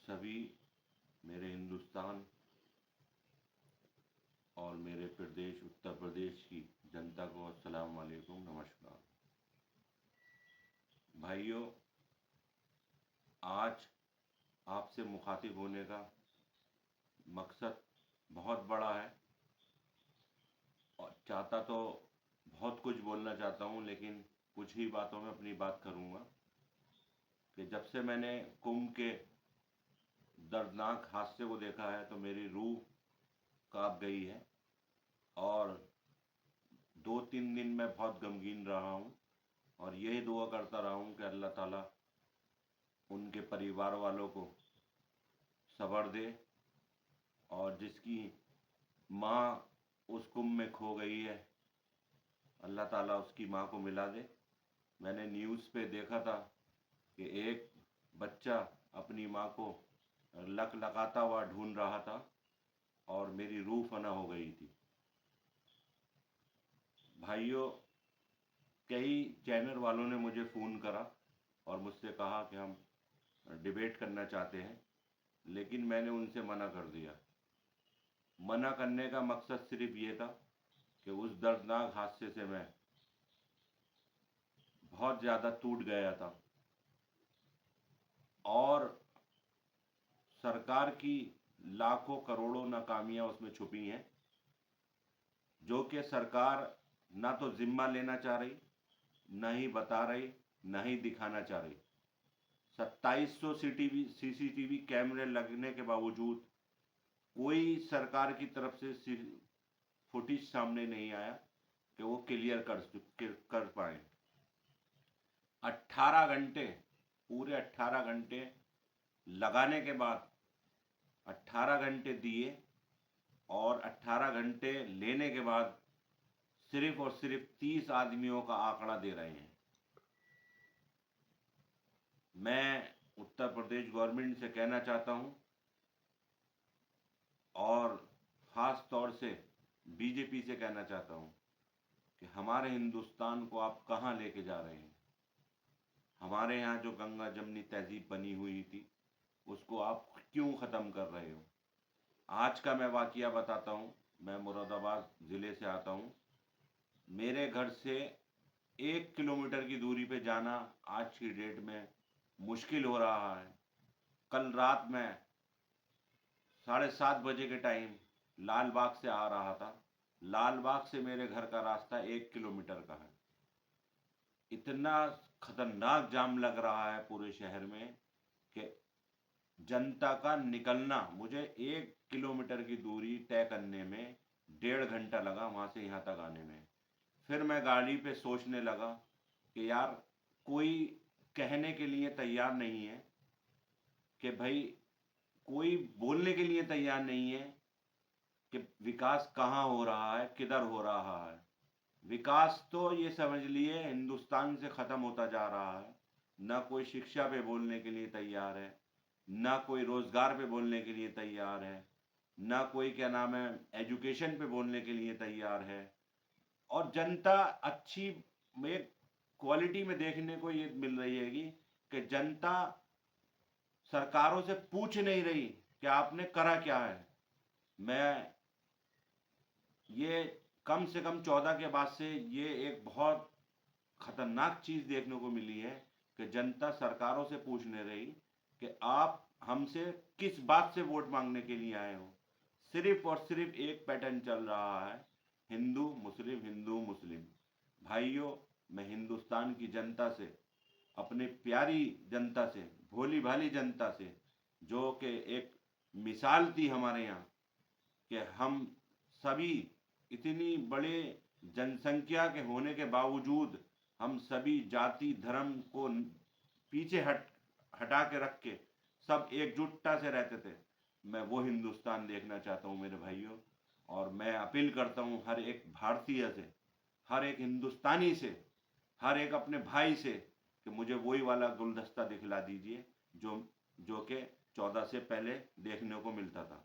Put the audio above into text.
सभी मेरे हिंदुस्तान और मेरे प्रदेश उत्तर प्रदेश की जनता को अस्सलाम वालेकुम, नमस्कार। भाइयों, आज आपसे मुखातिब होने का मकसद बहुत बड़ा है और चाहता तो बहुत कुछ बोलना चाहता हूँ, लेकिन कुछ ही बातों में अपनी बात करूँगा कि जब से मैंने कुंभ के दर्दनाक हादसे को देखा है तो मेरी रूह कांप गई है और 2-3 दिन मैं बहुत गमगीन रहा हूँ और यही दुआ करता रहा हूँ कि अल्लाह ताला उनके परिवार वालों को सब्र दे और जिसकी माँ उस कुंभ में खो गई है, अल्लाह ताला उसकी माँ को मिला दे। मैंने न्यूज़ पे देखा था कि एक बच्चा अपनी माँ को लक हुआ ढूंढ रहा था और मेरी रूह फना हो गई थी। भाइयों, कई चैनल वालों ने मुझे फ़ोन करा और मुझसे कहा कि हम डिबेट करना चाहते हैं, लेकिन मैंने उनसे मना कर दिया। मना करने का मकसद सिर्फ ये था कि उस दर्दनाक हादसे से मैं बहुत ज़्यादा टूट गया था और सरकार की लाखों करोड़ों नाकामियां उसमें छुपी हैं, जो कि सरकार ना तो जिम्मा लेना चाह रही, ना ही बता रही, ना ही दिखाना चाह रही। 2700 सीसीटीवी कैमरे लगने के बावजूद कोई सरकार की तरफ से फुटेज सामने नहीं आया कि वो क्लियर कर पाए। 18 घंटे, पूरे 18 घंटे लगाने के बाद 18 घंटे दिए और 18 घंटे लेने के बाद सिर्फ और सिर्फ 30 आदमियों का आंकड़ा दे रहे हैं। मैं उत्तर प्रदेश गवर्नमेंट से कहना चाहता हूं और ख़ास तौर से बीजेपी से कहना चाहता हूं कि हमारे हिंदुस्तान को आप कहां लेके जा रहे हैं। हमारे यहाँ जो गंगा जमनी तहजीब बनी हुई थी उसको आप क्यों ख़त्म कर रहे हो। आज का मैं वाक़या बताता हूँ। मैं मुरादाबाद ज़िले से आता हूँ। मेरे घर से 1 किलोमीटर की दूरी पे जाना आज की डेट में मुश्किल हो रहा है। कल रात में 7:30 बजे के टाइम लाल बाग से आ रहा था। लाल बाग से मेरे घर का रास्ता 1 किलोमीटर का है। इतना खतरनाक जाम लग रहा है पूरे शहर में कि जनता का निकलना, मुझे 1 किलोमीटर की दूरी तय करने में 1.5 घंटा लगा, वहाँ से यहाँ तक आने में। फिर मैं गाड़ी पे सोचने लगा कि यार, कोई कहने के लिए तैयार नहीं है कि भाई, कोई बोलने के लिए तैयार नहीं है कि विकास कहाँ हो रहा है, किधर हो रहा है। विकास तो ये समझ लिए हिंदुस्तान से ख़त्म होता जा रहा है। ना कोई शिक्षा पे बोलने के लिए तैयार है, ना कोई रोज़गार पे बोलने के लिए तैयार है, ना कोई क्या नाम है एजुकेशन पे बोलने के लिए तैयार है। और जनता अच्छी में क्वालिटी में देखने को ये मिल रही है कि जनता सरकारों से पूछ नहीं रही कि आपने करा क्या है। मैं ये कम से कम 14 के बाद से ये एक बहुत खतरनाक चीज़ देखने को मिली है कि जनता सरकारों से पूछ नहीं रही कि आप हमसे किस बात से वोट मांगने के लिए आए हो। सिर्फ और सिर्फ एक पैटर्न चल रहा है, हिंदू मुस्लिम, हिंदू मुस्लिम। भाइयों, मैं हिंदुस्तान की जनता से, अपने प्यारी जनता से, भोली भाली जनता से, जो कि एक मिसाल थी हमारे यहाँ कि हम सभी इतनी बड़े जनसंख्या के होने के बावजूद हम सभी जाति धर्म को पीछे हटा के रख के सब एकजुटता से रहते थे। मैं वो हिंदुस्तान देखना चाहता हूँ मेरे भाइयों, और मैं अपील करता हूँ हर एक भारतीय से, हर एक हिंदुस्तानी से, हर एक अपने भाई से कि मुझे वही वाला गुलदस्ता दिखला दीजिए जो जो कि 14 से पहले देखने को मिलता था।